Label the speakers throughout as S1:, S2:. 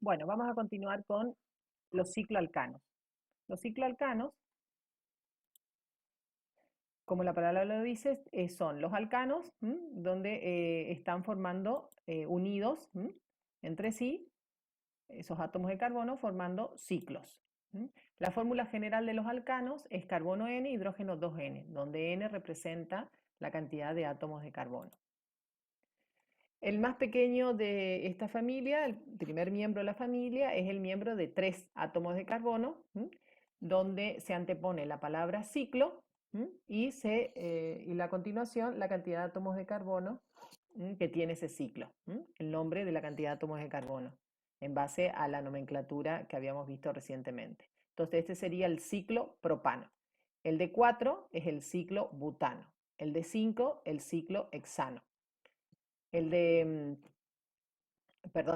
S1: Bueno, vamos a continuar con los cicloalcanos. Los cicloalcanos, como la palabra lo dice, son los alcanos, donde están formando unidos entre sí esos átomos de carbono formando ciclos. La fórmula general de los alcanos es carbono N, hidrógeno 2N, donde N representa la cantidad de átomos de carbono. El más pequeño de esta familia, el primer miembro de la familia, es el miembro de 3 átomos de carbono, donde se antepone la palabra ciclo y la continuación la cantidad de átomos de carbono que tiene ese ciclo, el nombre de la cantidad de átomos de carbono, en base a la nomenclatura que habíamos visto recientemente. Entonces, este sería el ciclo propano. El de 4 es el ciclo butano. El de 5, el ciclo hexano. El de,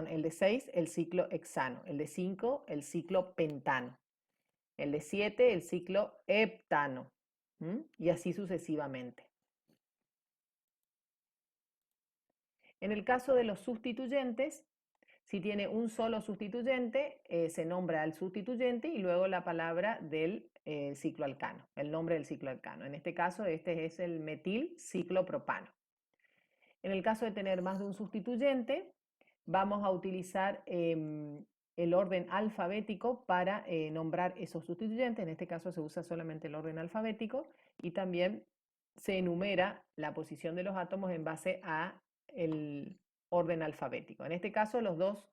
S1: el de 6, el ciclo hexano. El de 5, el ciclo pentano. El de 7, el ciclo heptano. Y así sucesivamente. En el caso de los sustituyentes, si tiene un solo sustituyente, se nombra al sustituyente y luego la palabra del cicloalcano, el nombre del cicloalcano. En este caso, este es el metil ciclopropano. En el caso de tener más de un sustituyente, vamos a utilizar el orden alfabético para nombrar esos sustituyentes. En este caso se usa solamente el orden alfabético y también se enumera la posición de los átomos en base a el orden alfabético. En este caso los dos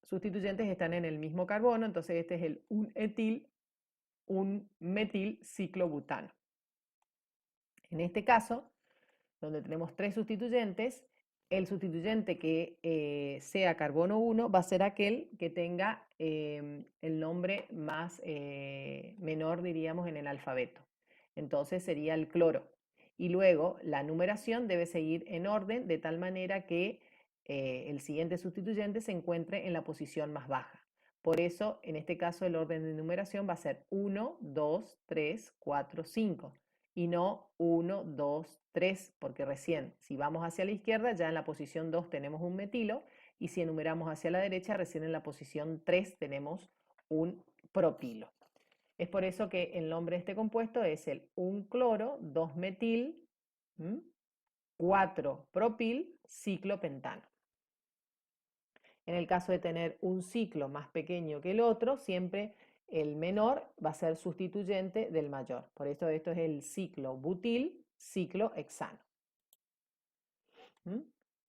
S1: sustituyentes están en el mismo carbono, entonces este es el un etil, un metil ciclobutano. En este caso, donde tenemos 3 sustituyentes, el sustituyente que sea carbono 1 va a ser aquel que tenga el nombre más menor, diríamos, en el alfabeto. Entonces sería el cloro. Y luego la numeración debe seguir en orden de tal manera que el siguiente sustituyente se encuentre en la posición más baja. Por eso, en este caso, el orden de numeración va a ser 1, 2, 3, 4, 5 y no 1, 2, 3, porque recién, si vamos hacia la izquierda, ya en la posición 2 tenemos un metilo, y si enumeramos hacia la derecha, recién en la posición 3 tenemos un propilo. Es por eso que el nombre de este compuesto es el 1-cloro, 2-metil, 4-propil, ciclopentano. En el caso de tener un ciclo más pequeño que el otro, siempre el menor va a ser sustituyente del mayor. Por eso esto es el ciclo butil, ciclo hexano.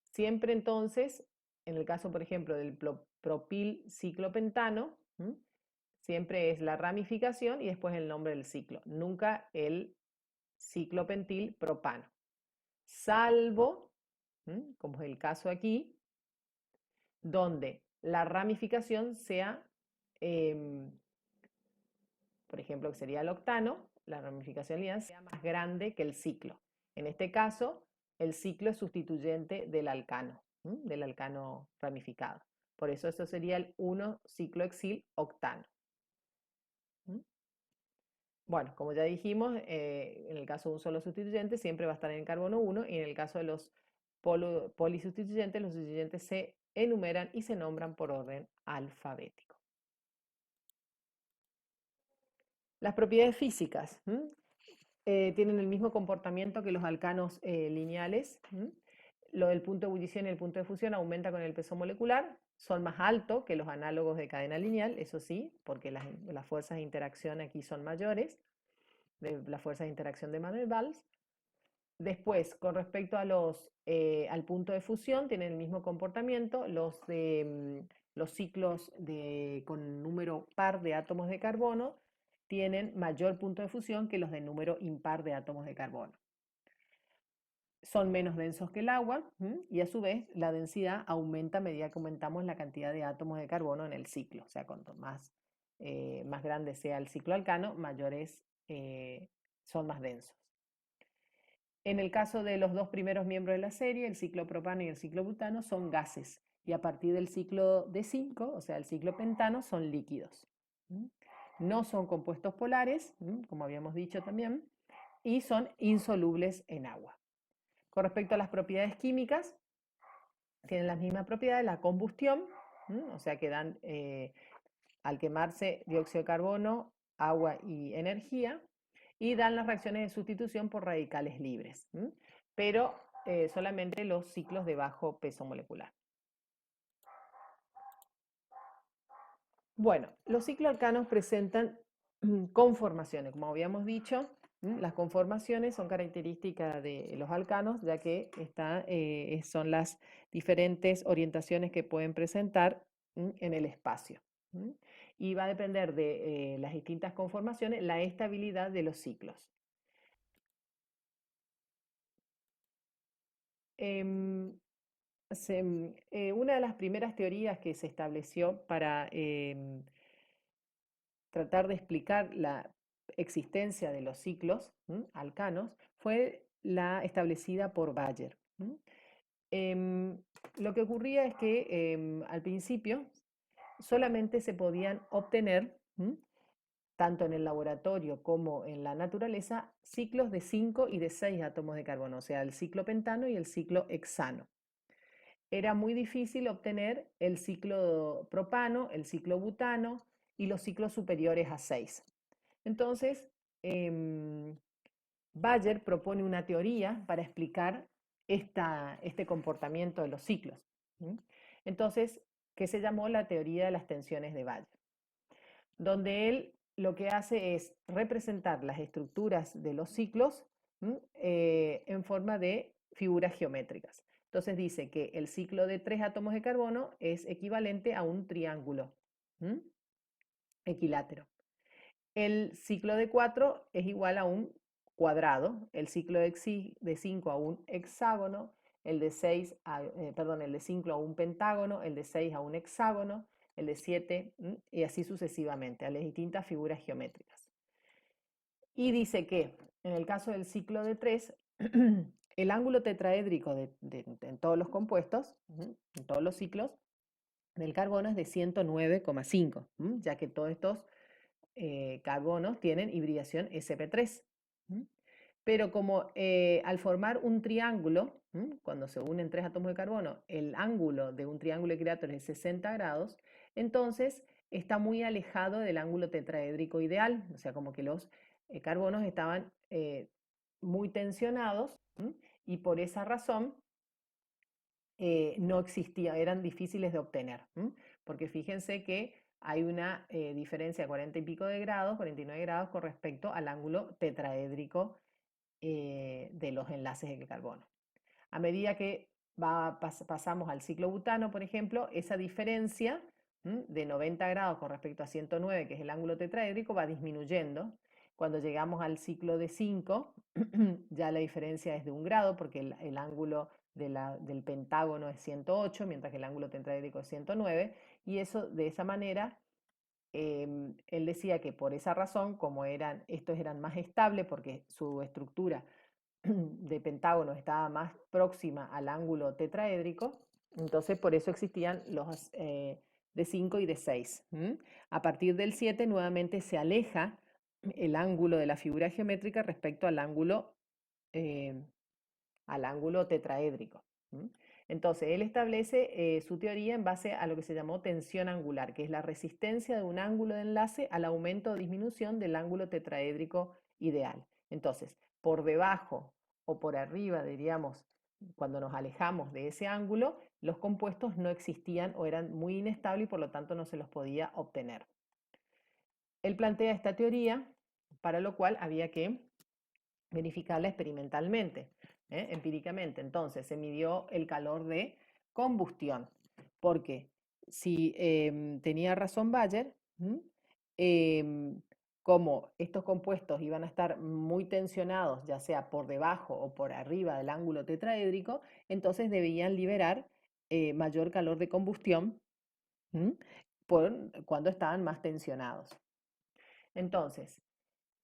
S1: Siempre entonces, en el caso por ejemplo del propil ciclopentano, siempre es la ramificación y después el nombre del ciclo, nunca el ciclopentil propano. Salvo, como es el caso aquí, donde la ramificación sea, por ejemplo, que sería el octano, la ramificación lineal sea más grande que el ciclo. En este caso, el ciclo es sustituyente del alcano ramificado. Por eso eso sería el 1-ciclohexil octano. Bueno, como ya dijimos, en el caso de un solo sustituyente siempre va a estar en el carbono 1 y en el caso de los polisustituyentes, los sustituyentes se enumeran y se nombran por orden alfabético. Las propiedades físicas tienen el mismo comportamiento que los alcanos lineales. Lo del punto de ebullición y el punto de fusión aumenta con el peso molecular, son más altos que los análogos de cadena lineal, eso sí, porque las fuerzas de interacción aquí son mayores, las fuerzas de interacción de Van der Waals. Después, con respecto a al punto de fusión, tienen el mismo comportamiento. Los ciclos con número par de átomos de carbono tienen mayor punto de fusión que los de número impar de átomos de carbono. Son menos densos que el agua y a su vez la densidad aumenta a medida que aumentamos la cantidad de átomos de carbono en el ciclo. O sea, cuanto más grande sea el ciclo alcano, mayores son más densos. En el caso de los dos primeros miembros de la serie, el ciclopropano y el ciclobutano, son gases. Y a partir del ciclo de 5, o sea, el ciclopentano, son líquidos. No son compuestos polares, como habíamos dicho también, y son insolubles en agua. Con respecto a las propiedades químicas, tienen las mismas propiedades, la combustión, O sea que dan, al quemarse dióxido de carbono, agua y energía, y dan las reacciones de sustitución por radicales libres, pero solamente los ciclos de bajo peso molecular. Bueno, los cicloalcanos presentan conformaciones, como habíamos dicho. Las conformaciones son características de los alcanos, ya que son las diferentes orientaciones que pueden presentar en el espacio. Y va a depender de las distintas conformaciones la estabilidad de los ciclos. Em, una de las primeras teorías que se estableció para tratar de explicar la existencia de los ciclos alcanos fue la establecida por Bayer. Em, lo que ocurría es que al principio solamente se podían obtener, tanto en el laboratorio como en la naturaleza, ciclos de 5 y de 6 átomos de carbono, o sea, el ciclo pentano y el ciclo hexano. Era muy difícil obtener el ciclo propano, el ciclo butano y los ciclos superiores a 6. Entonces, Bayer propone una teoría para explicar este comportamiento de los ciclos. Entonces, que se llamó la teoría de las tensiones de Bayer, donde él lo que hace es representar las estructuras de los ciclos en forma de figuras geométricas. Entonces dice que el ciclo de 3 átomos de carbono es equivalente a un triángulo equilátero. El ciclo de 4 es igual a un cuadrado, el ciclo de 5 a un hexágono, el de 5 a un pentágono, el de 6 a un hexágono, el de 7 y así sucesivamente, a las distintas figuras geométricas. Y dice que en el caso del ciclo de 3, el ángulo tetraédrico en todos los compuestos, en todos los ciclos del carbono es de 109,5, ya que todos estos carbonos tienen hibridación sp3. Pero como al formar un triángulo, cuando se unen 3 átomos de carbono, el ángulo de un triángulo equilátero es 60 grados, entonces está muy alejado del ángulo tetraédrico ideal, o sea, como que los carbonos estaban muy tensionados y por esa razón no existía, eran difíciles de obtener, porque fíjense que hay una diferencia de 40 y pico de grados, 49 grados con respecto al ángulo tetraédrico de los enlaces de carbono. A medida que pasamos al ciclo butano, por ejemplo, esa diferencia de 90 grados con respecto a 109, que es el ángulo tetraédrico, va disminuyendo. Cuando llegamos al ciclo de 5, ya la diferencia es de 1 grado, porque el ángulo del pentágono es 108, mientras que el ángulo tetraédrico es 109, y eso de esa manera él decía que por esa razón, como estos eran más estables porque su estructura de pentágono estaba más próxima al ángulo tetraédrico, entonces por eso existían los de 5 y de 6. A partir del 7 nuevamente se aleja el ángulo de la figura geométrica respecto eh, al ángulo tetraédrico. Entonces, él establece su teoría en base a lo que se llamó tensión angular, que es la resistencia de un ángulo de enlace al aumento o disminución del ángulo tetraédrico ideal. Entonces, por debajo o por arriba, diríamos, cuando nos alejamos de ese ángulo, los compuestos no existían o eran muy inestables y por lo tanto no se los podía obtener. Él plantea esta teoría, para lo cual había que verificarla experimentalmente, empíricamente. Entonces se midió el calor de combustión, porque si tenía razón Bayer, como estos compuestos iban a estar muy tensionados, ya sea por debajo o por arriba del ángulo tetraédrico, entonces debían liberar mayor calor de combustión cuando estaban más tensionados. Entonces,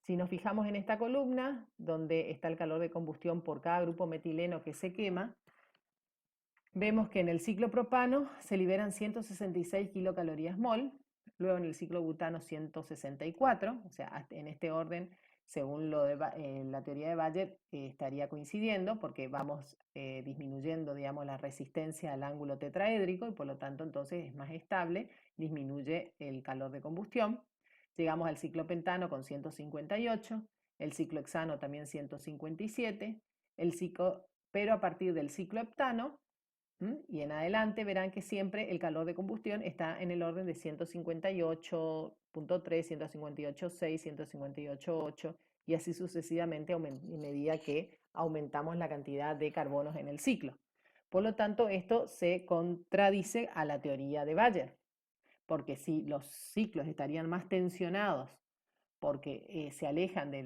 S1: si nos fijamos en esta columna, donde está el calor de combustión por cada grupo metileno que se quema, vemos que en el ciclo propano se liberan 166 kilocalorías mol, luego en el ciclo butano 164, o sea, en este orden según la teoría de Bayer, estaría coincidiendo porque vamos disminuyendo, digamos, la resistencia al ángulo tetraédrico y por lo tanto entonces es más estable, disminuye el calor de combustión. Llegamos al ciclopentano con 158, el ciclohexano también 157, pero a partir del cicloheptano y en adelante verán que siempre el calor de combustión está en el orden de 158.3, 158.6, 158.8 y así sucesivamente a medida que aumentamos la cantidad de carbonos en el ciclo. Por lo tanto, esto se contradice a la teoría de Bayer, porque si los ciclos estarían más tensionados porque se alejan de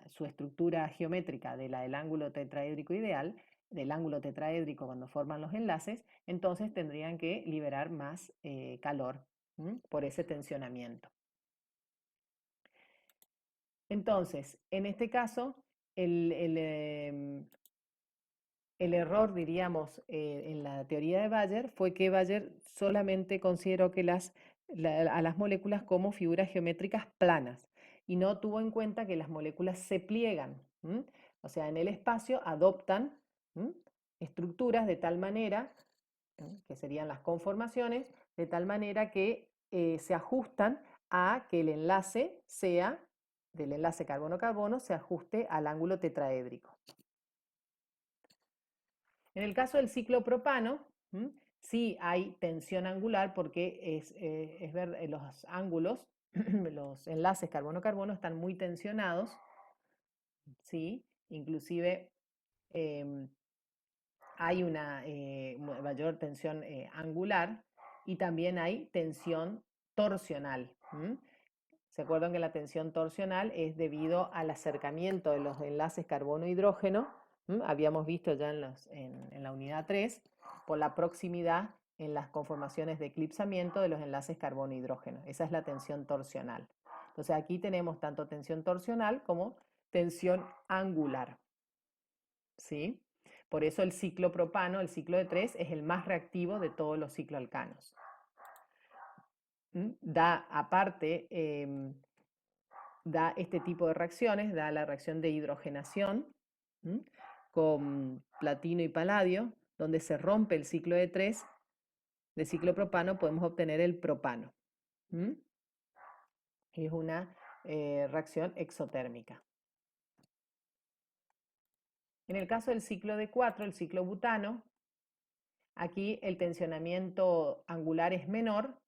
S1: su estructura geométrica de la del ángulo tetraédrico ideal, del ángulo tetraédrico cuando forman los enlaces, entonces tendrían que liberar más calor por ese tensionamiento. Entonces, en este caso, el error, diríamos, en la teoría de Bayer fue que Bayer solamente consideró que a las moléculas como figuras geométricas planas y no tuvo en cuenta que las moléculas se pliegan, o sea, en el espacio adoptan estructuras de tal manera, que serían las conformaciones, de tal manera que se ajustan a que el enlace sea, del enlace carbono-carbono, se ajuste al ángulo tetraédrico. En el caso del ciclopropano, sí hay tensión angular porque es ver los ángulos, los enlaces carbono-carbono están muy tensionados, ¿sí? Inclusive hay una mayor tensión angular y también hay tensión torsional. ¿Se acuerdan que la tensión torsional es debido al acercamiento de los enlaces carbono-hidrógeno? Habíamos visto ya en la unidad 3, por la proximidad en las conformaciones de eclipsamiento de los enlaces carbono-hidrógeno. Esa es la tensión torsional. Entonces aquí tenemos tanto tensión torsional como tensión angular. ¿Sí? Por eso el ciclopropano, el ciclo de 3, es el más reactivo de todos los cicloalcanos. Da aparte da este tipo de reacciones, da la reacción de hidrogenación con platino y paladio, donde se rompe el ciclo de 3 de ciclopropano, podemos obtener el propano. Es una reacción exotérmica. En el caso del ciclo de 4, el ciclo butano, aquí el tensionamiento angular es menor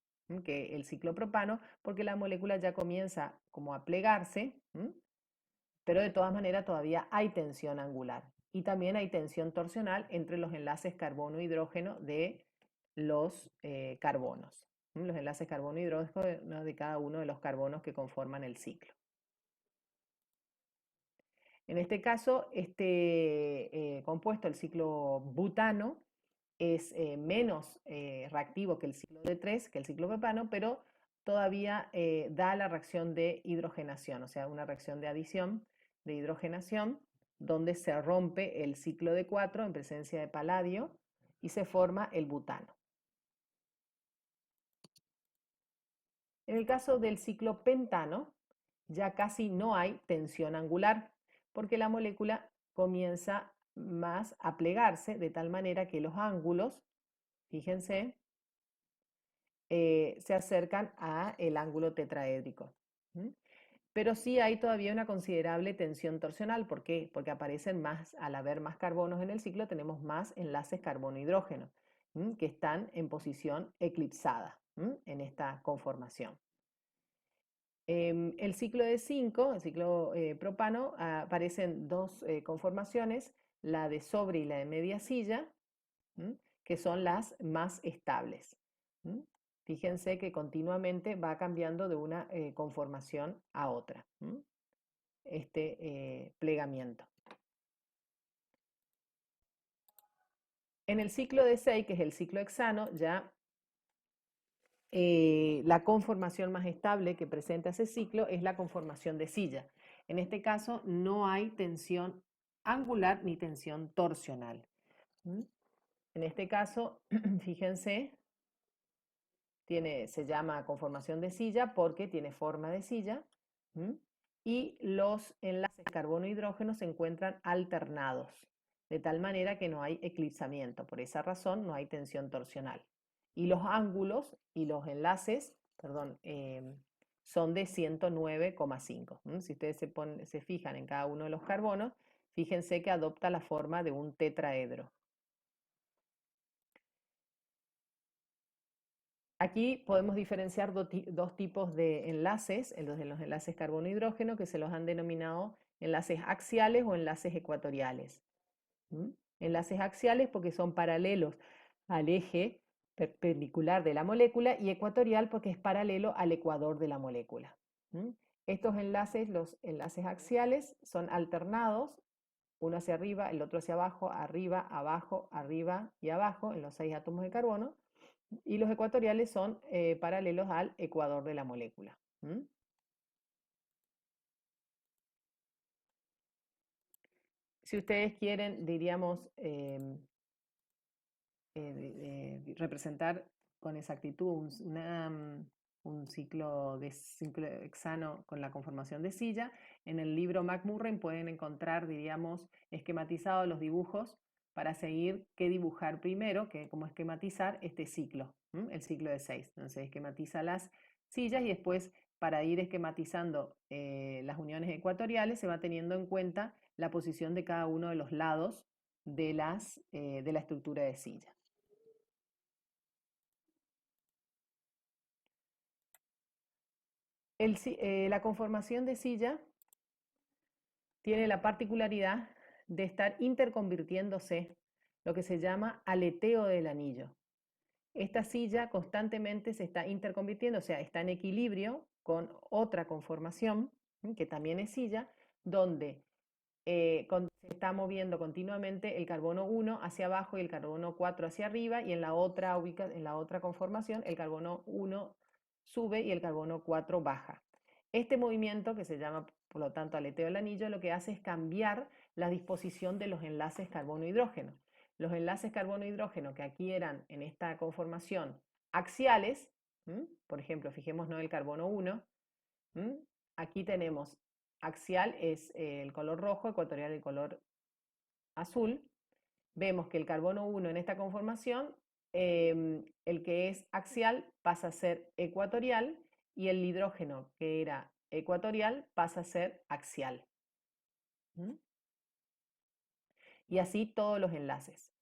S1: que el ciclopropano porque la molécula ya comienza como a plegarse, pero de todas maneras todavía hay tensión angular. Y también hay tensión torsional entre los enlaces carbono-hidrógeno de los carbonos. Los enlaces carbono-hidrógeno de cada uno de los carbonos que conforman el ciclo. En este caso, este compuesto, el ciclo butano, es menos reactivo que el ciclo de 3, que el ciclo propano, pero todavía da la reacción de hidrogenación, o sea, una reacción de adición, de hidrogenación, donde se rompe el ciclo de 4 en presencia de paladio y se forma el butano. En el caso del ciclo pentano, ya casi no hay tensión angular, porque la molécula comienza más a plegarse de tal manera que los ángulos, fíjense, se acercan a el ángulo tetraédrico. Pero sí hay todavía una considerable tensión torsional. ¿Por qué? Porque aparecen más, al haber más carbonos en el ciclo, tenemos más enlaces carbono-hidrógeno, que están en posición eclipsada en esta conformación. El ciclo de 5, el ciclo propano, aparecen dos conformaciones, la de sobre y la de media silla, que son las más estables. Fíjense que continuamente va cambiando de una conformación a otra, este plegamiento. En el ciclo de 6, que es el ciclo hexano, ya la conformación más estable que presenta ese ciclo es la conformación de silla. En este caso no hay tensión angular ni tensión torsional. En este caso, fíjense, se llama conformación de silla porque tiene forma de silla y los enlaces carbono-hidrógeno se encuentran alternados, de tal manera que no hay eclipsamiento. Por esa razón no hay tensión torsional. Y los ángulos y los enlaces, perdón, son de 109,5. Si ustedes se fijan en cada uno de los carbonos, fíjense que adopta la forma de un tetraedro. Aquí podemos diferenciar dos tipos de enlaces, los de los enlaces carbono-hidrógeno, que se los han denominado enlaces axiales o enlaces ecuatoriales. ¿Mm? Enlaces axiales porque son paralelos al eje perpendicular de la molécula y ecuatorial porque es paralelo al ecuador de la molécula. ¿Mm? Estos enlaces, los enlaces axiales, son alternados, uno hacia arriba, el otro hacia abajo, arriba y abajo, en los 6 átomos de carbono, y los ecuatoriales son paralelos al ecuador de la molécula. ¿Mm? Si ustedes quieren, diríamos, representar con exactitud un ciclo de simple hexano con la conformación de silla, en el libro McMurray pueden encontrar, diríamos, esquematizados los dibujos para seguir qué dibujar primero, que cómo esquematizar este ciclo, el ciclo de 6. Entonces esquematiza las sillas y después para ir esquematizando las uniones ecuatoriales se va teniendo en cuenta la posición de cada uno de los lados de la estructura de silla. La conformación de silla tiene la particularidad de estar interconvirtiéndose, lo que se llama aleteo del anillo. Esta silla constantemente se está interconvirtiendo, o sea, está en equilibrio con otra conformación, que también es silla, donde se está moviendo continuamente el carbono 1 hacia abajo y el carbono 4 hacia arriba, y en la otra conformación el carbono 1 sube y el carbono 4 baja. Este movimiento, que se llama por lo tanto aleteo del anillo, lo que hace es cambiar la disposición de los enlaces carbono-hidrógeno. Los enlaces carbono-hidrógeno que aquí eran en esta conformación axiales, por ejemplo, fijémonos en el carbono 1, aquí tenemos axial es el color rojo, ecuatorial el color azul. Vemos que el carbono 1 en esta conformación, el que es axial pasa a ser ecuatorial y el hidrógeno que era ecuatorial pasa a ser axial. Y así todos los enlaces.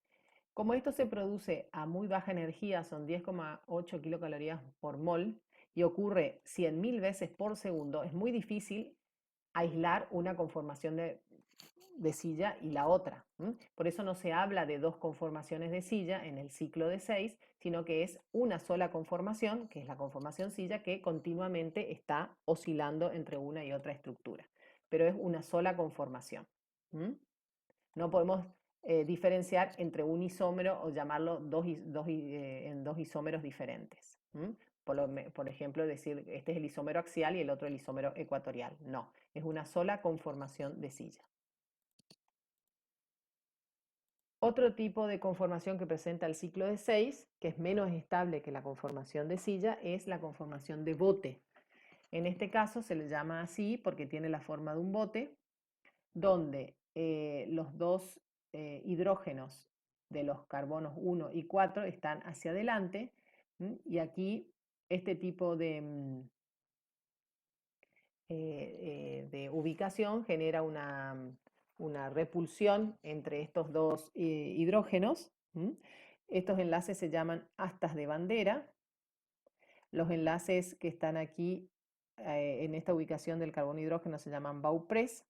S1: Como esto se produce a muy baja energía, son 10,8 kilocalorías por mol, y ocurre 100.000 veces por segundo, es muy difícil aislar una conformación de silla y la otra. Por eso no se habla de dos conformaciones de silla en el ciclo de 6, sino que es una sola conformación, que es la conformación silla, que continuamente está oscilando entre una y otra estructura. Pero es una sola conformación. No podemos diferenciar entre un isómero o llamarlo en dos isómeros diferentes. Por ejemplo, decir este es el isómero axial y el otro el isómero ecuatorial. No, es una sola conformación de silla. Otro tipo de conformación que presenta el ciclo de 6, que es menos estable que la conformación de silla, es la conformación de bote. En este caso se le llama así porque tiene la forma de un bote, donde los dos hidrógenos de los carbonos 1 y 4 están hacia adelante, y aquí este tipo de ubicación genera una repulsión entre estos dos hidrógenos. Estos enlaces se llaman astas de bandera. Los enlaces que están aquí en esta ubicación del carbono hidrógeno se llaman Bauprés.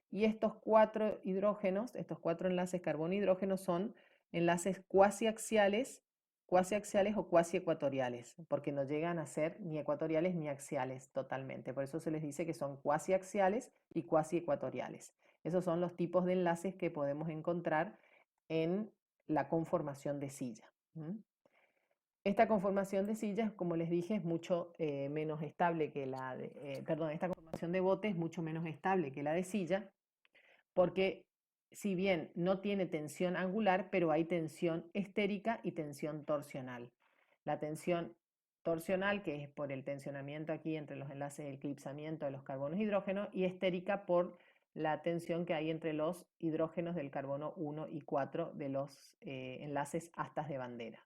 S1: Y estos cuatro hidrógenos, estos cuatro enlaces carbono-hidrógeno son enlaces cuasiaxiales o cuasiecuatoriales, porque no llegan a ser ni ecuatoriales ni axiales totalmente. Por eso se les dice que son cuasiaxiales y cuasiecuatoriales. Esos son los tipos de enlaces que podemos encontrar en la conformación de silla. Esta conformación de sillas, como les dije, es mucho menos estable que esta conformación de bote es mucho menos estable que la de silla, porque si bien no tiene tensión angular, pero hay tensión estérica y tensión torsional. La tensión torsional, que es por el tensionamiento aquí entre los enlaces de eclipsamiento de los carbonos hidrógenos, y estérica por la tensión que hay entre los hidrógenos del carbono 1 y 4 de los enlaces astas de bandera.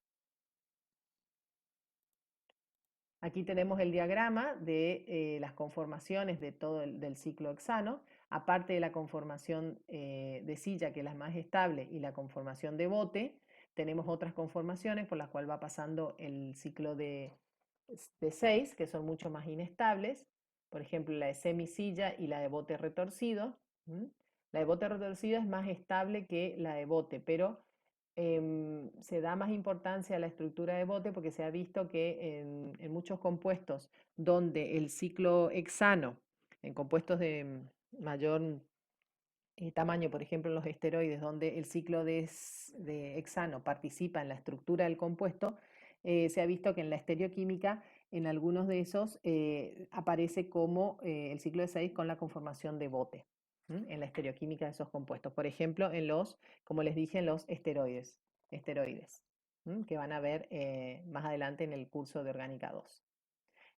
S1: Aquí tenemos el diagrama de las conformaciones de todo del ciclo hexano, aparte de la conformación de silla, que es la más estable, y la conformación de bote, tenemos otras conformaciones por las cuales va pasando el ciclo de 6, que son mucho más inestables, por ejemplo la de semisilla y la de bote retorcido. La de bote retorcido es más estable que la de bote, pero se da más importancia a la estructura de bote porque se ha visto que en muchos compuestos donde el ciclo hexano, en compuestos de mayor tamaño, por ejemplo en los esteroides, donde el ciclo de hexano participa en la estructura del compuesto, se ha visto que en la estereoquímica, en algunos de esos, aparece como el ciclo de 6 con la conformación de bote en la estereoquímica de esos compuestos. Por ejemplo, en los, como les dije, en los esteroides, que van a ver más adelante en el curso de Orgánica 2.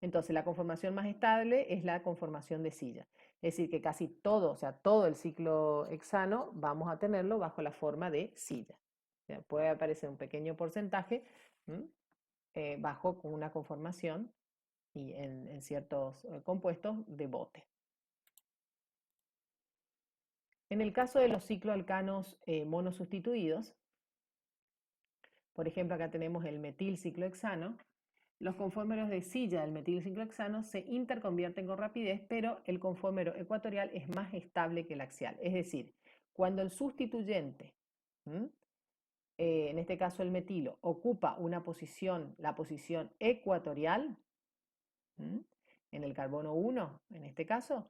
S1: Entonces, la conformación más estable es la conformación de silla. Es decir, que casi todo, o sea, todo el ciclo hexano vamos a tenerlo bajo la forma de silla. O sea, puede aparecer un pequeño porcentaje bajo con una conformación y en ciertos compuestos de bote. En el caso de los cicloalcanos monosustituidos, por ejemplo, acá tenemos el metilciclohexano, los conformeros de silla del metilciclohexano se interconvierten con rapidez, pero el conformero ecuatorial es más estable que el axial. Es decir, cuando el sustituyente, en este caso el metilo, ocupa una posición, la posición ecuatorial, en el carbono 1, en este caso,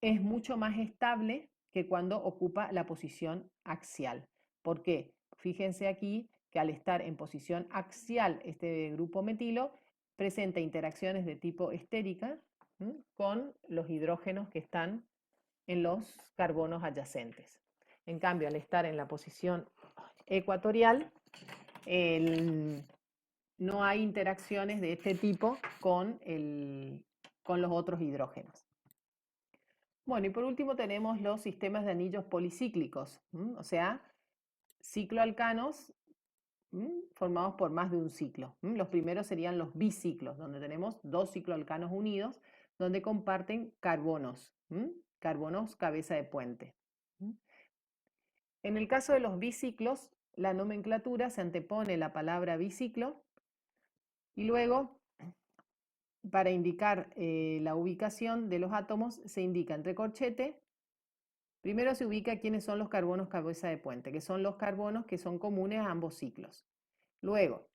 S1: es mucho más estable que cuando ocupa la posición axial. ¿Por qué? Fíjense aquí que al estar en posición axial este grupo metilo presenta interacciones de tipo estérica con los hidrógenos que están en los carbonos adyacentes. En cambio, al estar en la posición ecuatorial, no hay interacciones de este tipo con los otros hidrógenos. Bueno, y por último tenemos los sistemas de anillos policíclicos, o sea, cicloalcanos formados por más de un ciclo. Los primeros serían los biciclos, donde tenemos dos cicloalcanos unidos, donde comparten carbonos, carbonos cabeza de puente. En el caso de los biciclos, la nomenclatura se antepone la palabra biciclo y luego, para indicar la ubicación de los átomos, se indica entre corchete. Primero se ubica quiénes son los carbonos cabeza de puente, que son los carbonos que son comunes a ambos ciclos. Luego,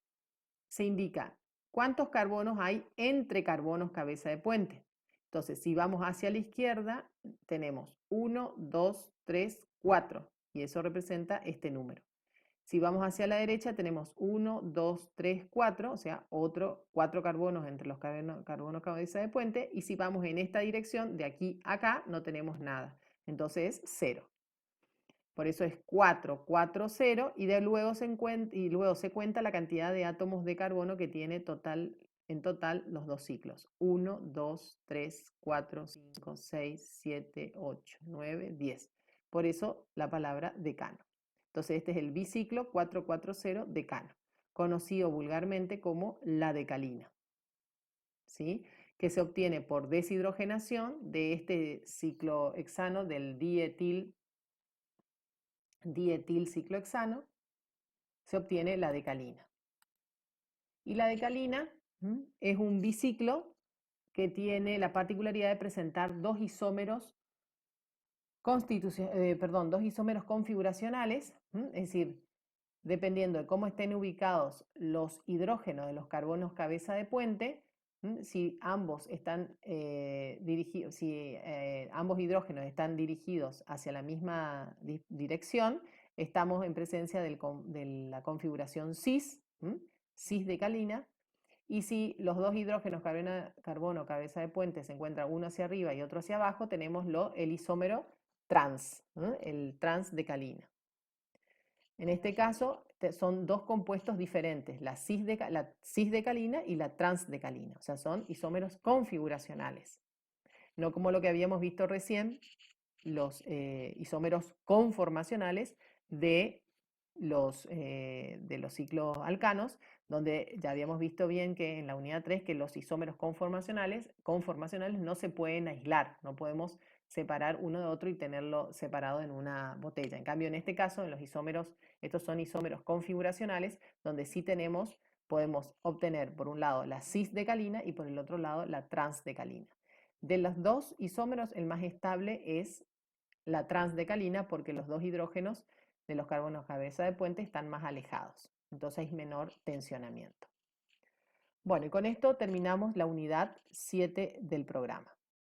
S1: se indica cuántos carbonos hay entre carbonos cabeza de puente. Entonces, si vamos hacia la izquierda, tenemos 1, 2, 3, 4, y eso representa este número. Si vamos hacia la derecha, tenemos 1, 2, 3, 4, o sea, 4 carbonos entre los carbonos cabeza de puente, y si vamos en esta dirección, de aquí a acá, no tenemos nada. Entonces es 0. Por eso es 4, 4, 0 y luego se cuenta la cantidad de átomos de carbono que tiene en total los dos ciclos. 1, 2, 3, 4, 5, 6, 7, 8, 9, 10. Por eso la palabra decano. Entonces este es el biciclo 440 decano, conocido vulgarmente como la decalina, ¿sí? Que se obtiene por deshidrogenación de este ciclohexano del dietilciclohexano, se obtiene la decalina. Y la decalina es un biciclo que tiene la particularidad de presentar dos isómeros configuracionales, es decir, dependiendo de cómo estén ubicados los hidrógenos de los carbonos cabeza de puente, si ambos ambos hidrógenos están dirigidos hacia la misma dirección, estamos en presencia de la configuración cis, cis-decalina, y si los dos hidrógenos carbono cabeza de puente se encuentran uno hacia arriba y otro hacia abajo, tenemos el isómero trans, el transdecalina. En este caso son dos compuestos diferentes, la cisdecalina y la transdecalina, o sea, son isómeros configuracionales. No como lo que habíamos visto recién, los isómeros conformacionales de los ciclos alcanos, donde ya habíamos visto bien que en la unidad 3 que los isómeros conformacionales no se pueden aislar, no podemos separar uno de otro y tenerlo separado en una botella. En cambio, en este caso, en los isómeros, estos son isómeros configuracionales, donde sí podemos obtener por un lado la cisdecalina y por el otro lado la transdecalina. De los dos isómeros, el más estable es la transdecalina porque los dos hidrógenos de los carbonos cabeza de puente están más alejados. Entonces hay menor tensionamiento. Bueno, y con esto terminamos la unidad 7 del programa.